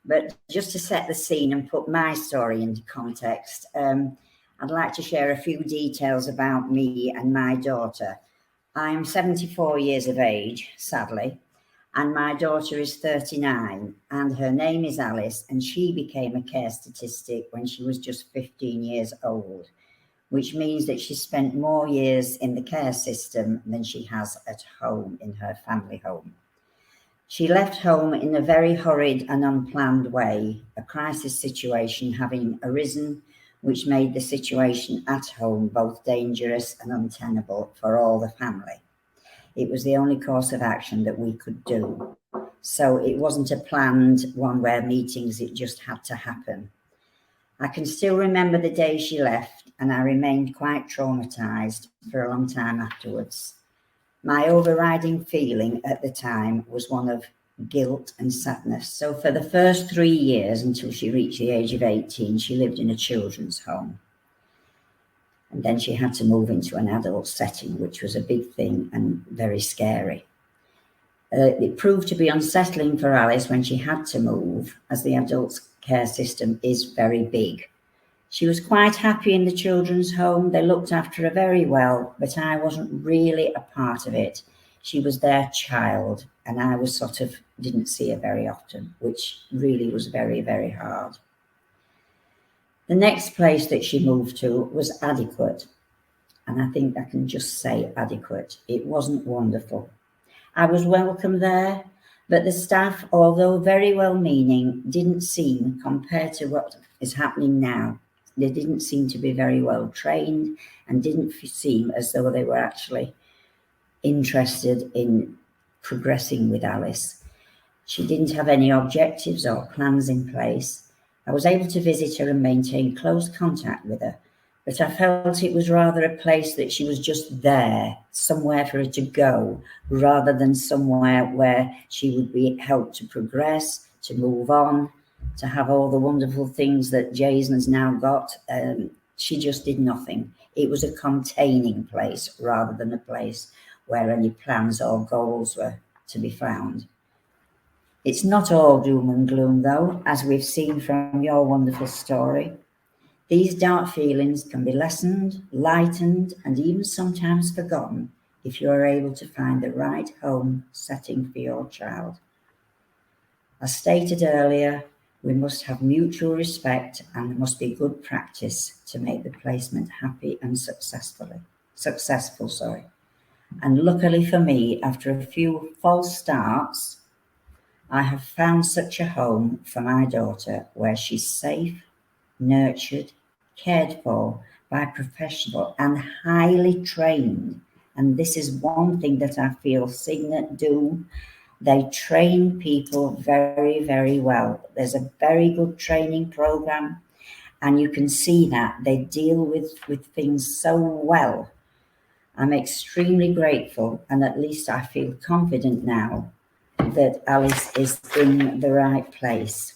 But just to set the scene and put my story into context, I'd like to share a few details about me and my daughter. I'm 74 years of age, sadly, and my daughter is 39, and her name is Alice, and she became a care statistic when she was just 15 years old, which means that she spent more years in the care system than she has at home in her family home. She left home in a very hurried and unplanned way, a crisis situation having arisen, which made the situation at home both dangerous and untenable for all the family. It was the only course of action that we could do. So it wasn't a planned one where meetings, it just had to happen. I can still remember the day she left, and I remained quite traumatized for a long time afterwards. My overriding feeling at the time was one of guilt and sadness. So for the first 3 years, until she reached the age of 18, she lived in a children's home. And then she had to move into an adult setting, which was a big thing and very scary. It proved to be unsettling for Alice when she had to move, as the adult care system is very big. She was quite happy in the children's home. They looked after her very well, but I wasn't really a part of it. She was their child, and I was didn't see her very often, which really was very, very hard. The next place that she moved to was adequate. And I think I can just say adequate. It wasn't wonderful. I was welcome there, but the staff, although very well-meaning, didn't seem, compared to what is happening now, they didn't seem to be very well trained and didn't seem as though they were actually interested in progressing with Alice. She didn't have any objectives or plans in place. I was able to visit her and maintain close contact with her, but I felt it was rather a place that she was just there, somewhere for her to go, rather than somewhere where she would be helped to progress, to move on, to have all the wonderful things that Jason's now got. She just did nothing. It was a containing place rather than a place where any plans or goals were to be found. It's not all doom and gloom, though, as we've seen from your wonderful story. These dark feelings can be lessened, lightened, and even sometimes forgotten if you are able to find the right home setting for your child. As stated earlier, we must have mutual respect, and there must be good practice to make the placement happy and successful. And luckily for me, after a few false starts, I have found such a home for my daughter where she's safe, nurtured, cared for by professional and highly trained. And this is one thing that I feel Signet do. They train people very, very well. There's a very good training program, and you can see that they deal with things so well. I'm extremely grateful, and at least I feel confident now that Alice is in the right place.